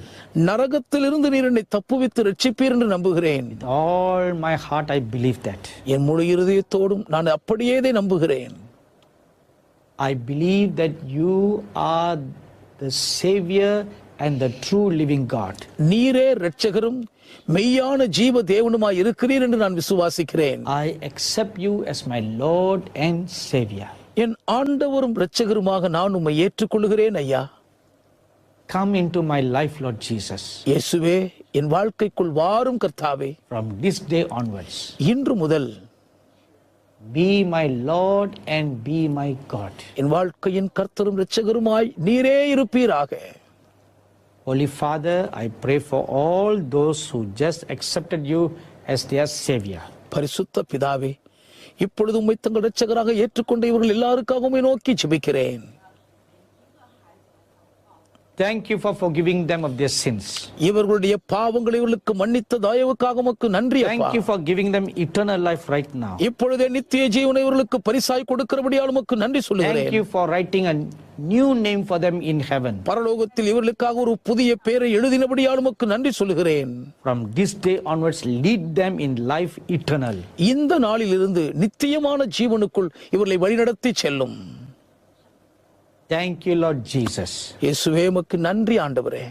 நரகத்திலிருந்து நீர் என்னை தப்புவித்து ரட்சிப்பீர் என்று நம்புகிறேன். With all my heart I believe that. என் முழு இருதயத்தோடும் நான் அப்படியே நம்புகிறேன். I believe that you are the Savior and the true living God. நீரே இரட்சகரும் மெய்யான ஜீவ தேவனுமாய் இருக்கிறீர் என்று நான் விசுவாசிக்கிறேன். I accept you as my Lord and Savior. என் ஆண்டவரும் இரட்சகருமாக நான் உம்மை ஏற்றுக்கொள்கிறேன் ஐயா. Come into my life, Lord Jesus. இயேசுவே, என் வாழ்க்கைக்குள் வாரும் கர்த்தாவே. From this day onwards, இன்று முதல் be my Lord and be my God. என் வாழ்க்கையின் கர்த்தரும் இரட்சகருமாய் நீரே இருப்பீராக. Holy Father, I pray for all those who just accepted you as their Savior. பரிசுத்த பிதாவே, இப்பொழுது உம்மை தங்கள் இரட்சகராக ஏற்றுக்கொண்ட இவர்கள் எல்லாருக்காகவுமே நோக்கி ஜெபிக்கிறேன். Thank you for forgiving them of their sins. இவர்களுடைய பாவங்களை இவர்களுக்கு மன்னித்த தயவுக்காக உமக்கு நன்றி அப்பா. Thank you for giving them eternal life right now. இப்பொழுதே நித்திய ஜீவனை இவர்களுக்கு பரிசாய் கொடுக்கிறபடியால் உமக்கு நன்றி சொல்லுகிறேன். Thank you for writing a new name for them in heaven. பரலோகத்தில் இவர்களுக்காக ஒரு புதிய பெயரை எழுதினபடியால் உமக்கு நன்றி சொல்லுகிறேன். From this day onwards, lead them in life eternal. இந்த நாளிலிருந்து நித்தியமான ஜீவனுக்குள் இவர்களை வழிநடத்தி செல்லும். Thank you, Lord Jesus. இயேசுவே, உமக்கு நன்றி ஆண்டவரே.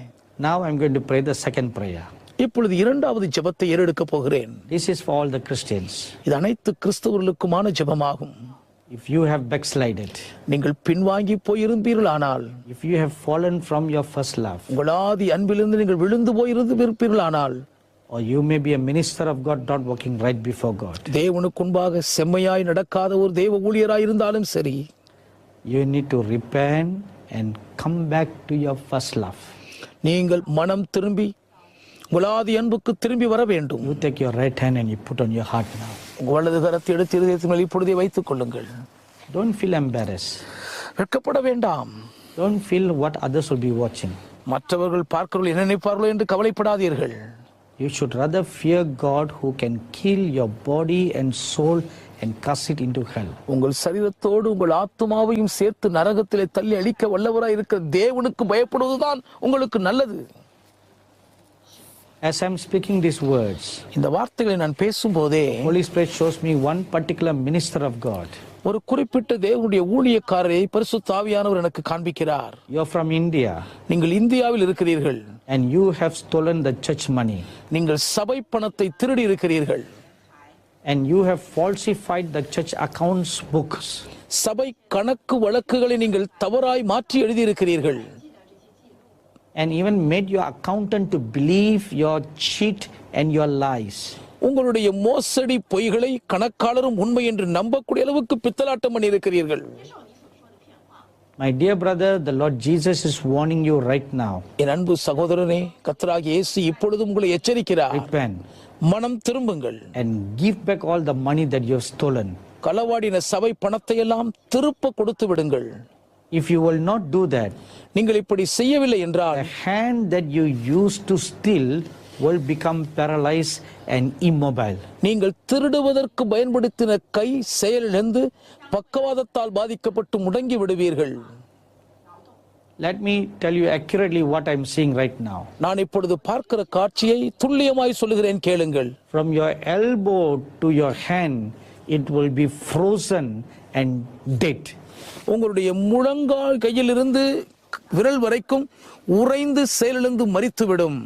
Now I'm going to pray the second prayer. இப்பொழுது இரண்டாவது ஜெபத்தை ஏறெடுக்க போகிறேன். This is for all the Christians. இது அனைத்து கிறிஸ்தவர்களுக்குமான ஜெபமாகும். If you have backslided, நீங்கள் பின்வாங்கி போயிருப்பீர்களானால், if you have fallen from your first love, உங்கள் ஆதி அன்பிலிருந்து நீங்கள் விழுந்து போயிருப்பீர்களானால், or you may be a minister of God not walking right before God, தேவனுக்கு முன்பாக செம்மையாய் நடக்காத ஒரு தேவ ஊழியராய் இருந்தாலும் சரி, you need to repent and come back to your first love. நீங்கள் மனம் திரும்பி உங்கள் ஆதி அன்புக்கு திரும்பி வர வேண்டும். You take your right hand and you put on your heart now. உங்கள் வலது கரத்தை எடுத்து இருதயத்தின் மேல் இப்பொழுதே வைத்துக் கொள்ளுங்கள். Don't feel embarrassed. வெட்கப்பட வேண்டாம். Don't feel what others will be watching. மற்றவர்கள் பார்க்கிறவர்கள் என்ன நினைப்பார்களோ என்று கவலைப்படாதீர்கள். You should rather fear God who can kill your body and soul and cast it into hell. உங்கள் சரீரத்தோடு உங்கள் ஆத்துமாவையும் சேர்த்து நரகத்திலே தள்ளி அழிக்க வல்லவராய் இருக்கிற தேவனுக்கு பயப்படுவதுதான் உங்களுக்கு நல்லது. As I'm speaking these words, இந்த வார்த்தைகளை நான் பேசும்போதே Holy Spirit shows me one particular minister of God. ஒரு குறிப்பிட்ட தேவனுடைய ஊழியக்காரரை பரிசுத்த ஆவியானவர் எனக்கு காண்பிக்கிறார். You're from India நீங்கள் இந்தியாவில் இருக்கிறீர்கள். and you have stolen the church money. நீங்கள் சபை பணத்தை திருடி இருக்கிறீர்கள். And you have falsified the church accounts books. சபை கணக்கு வழக்குகளை நீங்கள் தவறாய் மாற்றி எழுதியிருக்கிறீர்கள். And even made your accountant to believe your cheat and your lies. உங்களுடைய மோசடி பொய்களை கணக்காளரும் உண்மை என்று நம்பக்கூடிய அளவுக்கு பித்தலாட்டம் பண்ணி இருக்கிறீர்கள். My dear brother, the Lord Jesus is warning you right now. என் அன்பு சகோதரனே, கர்த்தராகிய இயேசு இப்பொழுது உங்களை எச்சரிக்கிறார். Repent மனம் திரும்புங்கள். and give back all the money that you have stolen. களவாடின சபை பணத்தை எல்லாம் திருப்ப கொடுத்து விடுங்கள். If you will not do that, நீங்கள் இப்படி செய்யவில்லை என்றால் the hand that you used to steal will become paralyzed and immobile. நீங்கள் திருடுவதற்கு பயன்படுத்தின கை செயலிழந்து பக்கவாதத்தால் பாதிக்கப்பட்டு முடங்கி விடுவீர்கள். Let me tell you accurately what I'm seeing right now. நான் இப்பொழுது பார்க்கிற காட்சியை துல்லியமாய் சொல்லுகிறேன், கேளுங்கள். From your elbow to your hand, it will be frozen and dead. உங்களுடைய முழங்கால் கையிலிருந்து விரல் வரைக்கும் உறைந்து செயலிழந்து மரித்துவிடும்.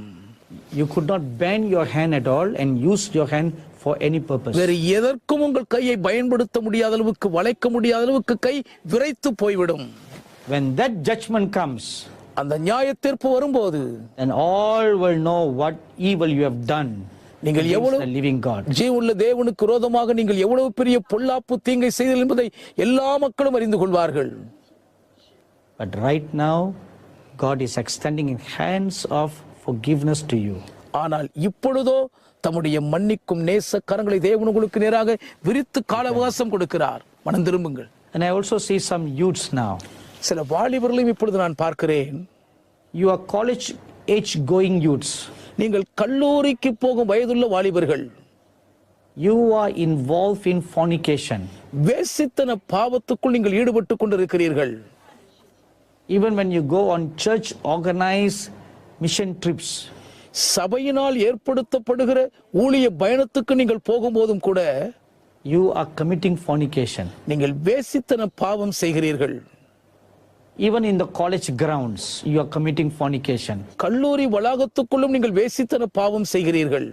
You could not bend your hand at all and use your hand for any purpose. வேறு எதற்கும் உங்கள் கையை பயன்படுத்த முடியாத அளவுக்கு, வளைக்க முடியாத அளவுக்கு கை விரைத்து போய்விடும். When that judgment comes, அந்த நியாய தீர்ப்பு வரும்போது then all will know what evil you have done நீங்கள் against எவ்வளவு the living God. ஜீவனுள்ள தேவனுக்கு விரோதமாக நீங்கள் எவ்வளவு பெரிய பொல்லாப்பு தீங்கை செய்தீர்கள் என்பதை எல்லா மக்களும் அறிந்து கொள்வார்கள். But right now, God is extending His hands of forgiveness to you. ஆனால் இப்பொழுதோ தம்முடைய மன்னிக்கும் நேச கரங்களை தேவன் உங்களுக்கு நேராக விரித்து கால அவகாசம் கொடுக்கிறார். மனம் திரும்புங்கள். And I also see some youths now. சில வாலிபர்களையும் இப்பொழுது நான் பார்க்கிறேன். You are college age going youths. நீங்கள் கல்லூரிக்கு போகும் வயதுள்ள வாலிபர்கள். You are involved in fornication. வேசித்தன பாவத்துக்குள் நீங்கள் ஈடுபட்டு கொண்டிருக்கிறீர்கள். Even when you go on church organized mission trips, சபையினால் ஏற்படுத்தப்படுகிற ஊழிய பயணத்துக்கு நீங்கள் போகும்போதும் கூட you are committing fornication. நீங்கள் வேசித்தன பாவம் செய்கிறீர்கள். Even in the college grounds, you are committing fornication. கல்லூரி வளாகத்துக்குள்ளும் நீங்கள் வேசித்தன பாவம் செய்கிறீர்கள்.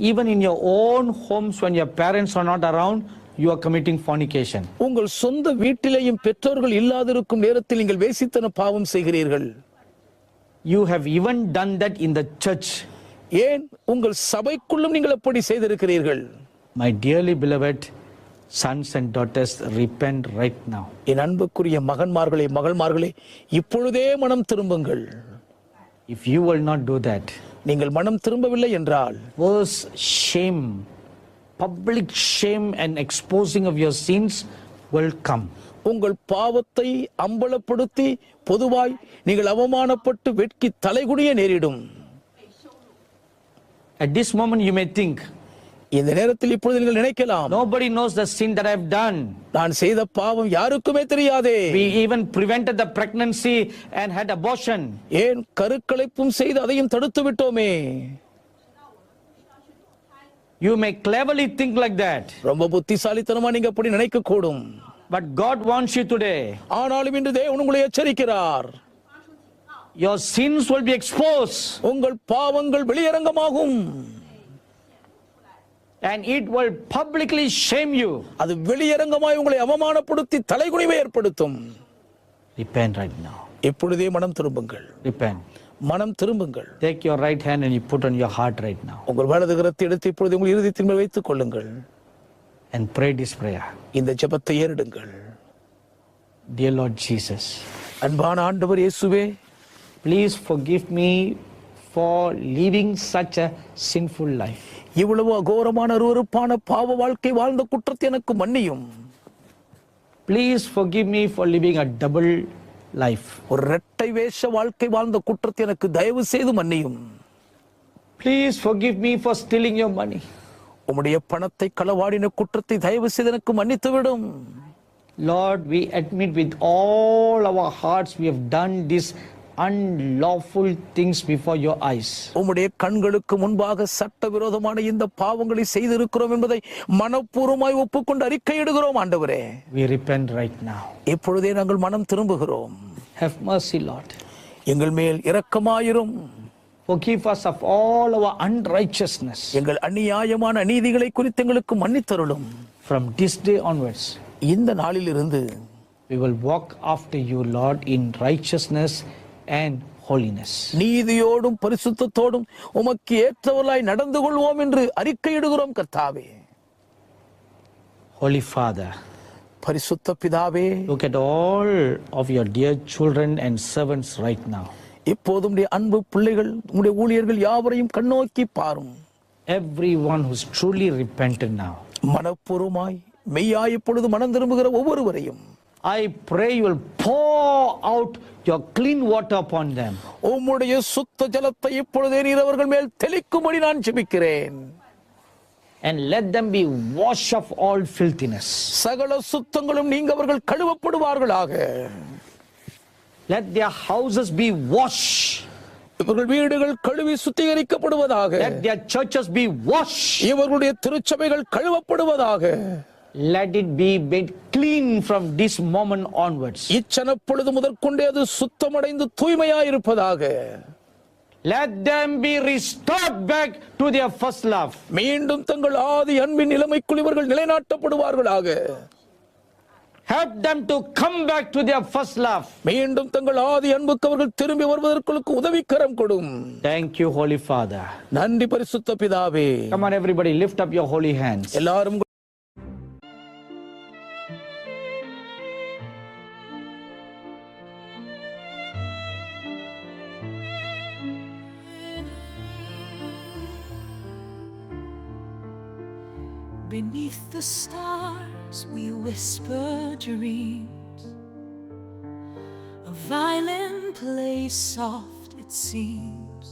Even in your own homes, when your parents are not around, you are committing fornication. உங்கள் சொந்த வீட்டிலேயும் பெற்றோர்கள் இல்லாதிருக்கும் நேரத்தில் நீங்கள் வேசித்தன பாவம் செய்கிறீர்கள். You have even done that in the church. ஏன் உங்கள் சபைக்குள்ளும் நீங்கள் அப்படி செய்திருக்கிறீர்கள். My dearly beloved sons and daughters, repent right now. என் அன்புக்குரிய மகன்மார்களே, மகள்மார்களே, இப்பொழுதே மனம் திரும்புங்கள். If you will not do that, நீங்கள் மனம் திரும்பவில்லை என்றால் worse shame, public shame and exposing of your sins will come. உங்கள் பாவத்தை அம்பலப்படுத்தி பொதுவாய் நீங்கள் அவமானப்பட்டு வெட்கி தலைகுனிய நேரிடும். At this moment you may think, இந்த நேரத்தில் இப்பொழுது நீங்கள் நினைக்கலாம், nobody knows the sin that I have done. நான் செய்த பாவம் யாருக்குமே தெரியாதே. We even prevented the pregnancy and had abortion. ஏன் கருக்கலைப்பும் செய்து அதையும் தடுத்து விட்டோமே. You may cleverly think like that. ரொம்ப புத்திசாலித்தனமா நீங்க அப்படி நினைக்க கூடும். But God wants you today. ஆனாலும் இன்று தேவன் உங்களை எச்சரிக்கிறார். Your sins will be exposed. உங்கள் பாவங்கள் வெளியரங்கமாகும். And it will publicly shame you. அது வெளியரங்கமாய் உங்களை அவமானப்படுத்தி தலைகுனிவை ஏற்படுத்தும். Repent right now. இப்பொழுதே மனம் திரும்புங்கள். Repent. மனம் திரும்புங்கள். Take your right hand and you put on your heart right now. உங்கள் வலது கரத்தை எடுத்து இப்பொழுது உங்கள் இருதயத்தின் மேல் வைத்துக் கொள்ளுங்கள். And pray this prayer. இந்த ஜெபத்தை ஏறெடுங்கள். Dear Lord Jesus, அன்பான ஆண்டவர் இயேசுவே, please forgive me for living such a sinful life. இவ்வளவு அகோரமான அருவருப்பான பாவ வாழ்க்கை வாழ்ந்த குற்றத்தை எனக்கு மன்னியும். Please forgive me for living a double life. ஒரு இரட்டை வேஷ வாழ்க்கை வாழ்ந்த குற்றத்தை எனக்கு தயவு செய்து மன்னியும். Please forgive me for stealing your money. உம்முடைய பணத்தை களவாடின குற்றத்தை தயவு செய்து எனக்கு மன்னித்து விடும். Lord, we admit with all our hearts we have done these unlawful things before your eyes. உம்முடைய கண்களுக்கு முன்பாக சட்டவிரோதமான இந்த பாவங்களை செய்திருக்கிறோம் என்பதை மனப்பூர்வமாய் ஒப்புக்கொண்டு அறிக்கையிடுகிறோம் ஆண்டவரே. We repent right now. இப்பொழுதே நாங்கள் மனம் திரும்புகிறோம். Have mercy, Lord. எங்கள் மேல் இரக்கமாயிரும். Forgive us of all our unrighteousness. எங்கள் அநியாயமான அநீதிகளை குறித்து எங்களுக்கு மன்னித்தருளும். From this day onwards, இந்த நாளிலிருந்து we will walk after you, Lord, in righteousness and holiness. நீதியோடும் பரிசுத்தத்தோடும் உமக்கு ஏற்றவர்களாய் நடந்து கொள்வோம் என்று அறிக்கையிடுகிறோம் கர்த்தாவே. Holy Father, பரிசுத்த பிதாவே, look at all of your dear children and servants right now. இப்போது உம்முடைய அன்பு பிள்ளைகள், உம்முடைய ஊழியர்கள் யாவரையும் கண்ணோக்கி பாரும். Everyone who's truly repentant now. மனப்பூர்வமாய் மெய்யாய் இப்பொழுது மனம் திரும்புகிற ஒவ்வொருவரையும் I pray you will pour out your clean water upon them. உம்முடைய சுத்த ஜலத்தை இப்பொழுதே நீர் அவர்கள் மேல் தெளிக்கும்படி நான் ஜெபிக்கிறேன். And let them be washed of all filthiness. சகல சுத்தங்களும் நீங்க அவர்கள் கழுவப்படுவார்களாக. Let their houses be washed. இவர்கள் வீடுகள் கழுவி சுத்திகரிக்கப்படுவதாக. Let their churches be washed. இவர்களுடைய திருச்சபைகள் கழுவப்படுவதாக. Let it be made clean from this moment onwards. இச்சனப்பொழுது முதற்கொண்டே அது சுத்தமடைந்து தூய்மையாயிருப்பதாக. Let them be restored back to their first love. மீண்டும் தங்கள் ஆதி அன்பின் நிலைமைக்குள் இவர்கள் நிலைநாட்டப்படுவார்களாக. Help them to come back to their first love. மீண்டும் தங்கள் ஆதி அன்புக்கு அவர்கள் திரும்பி வருவதற்கு உதவிக்கரம் கொடும். Thank you, Holy Father. நன்றி பரிசுத்த பிதாவே. Come on, everybody, lift up your holy hands. எல்லாரும் Beneath the stars we whisper dreams. A violin plays soft, it seems.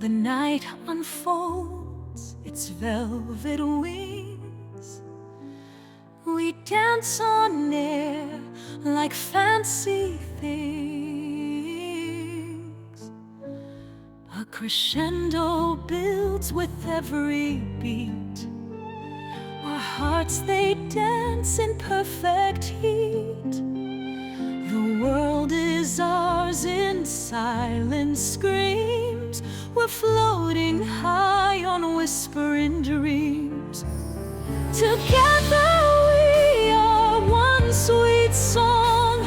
The night unfolds its velvet wings. We dance on air like fancy things. A crescendo builds with every beat. Our hearts, they dance in perfect heat. The world is ours in silent screams. We're floating high on whispering dreams. Together we are one sweet song.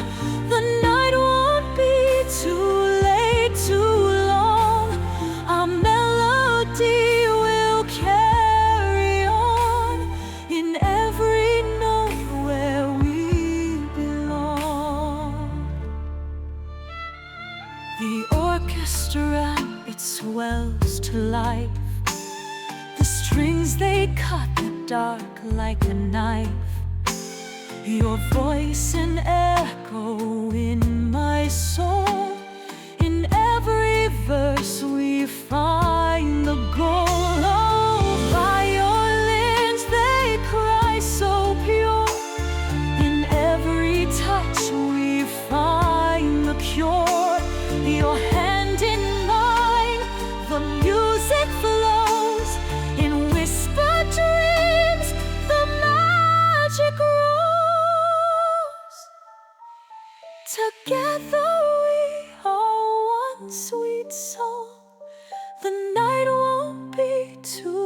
The night won't be too late, too long. Our melody will carry on in every note where we belong. The orchestra, it swells to life. The strings, they cut the dark like a knife. Your voice an echo in my soul. In every verse we find the goal. Oh, violins, they cry so pure. In every touch we find the cure. Your hand in mine, the music flows. In whispered dreams, the magic grows. Together we are one sweet song. The night won't be too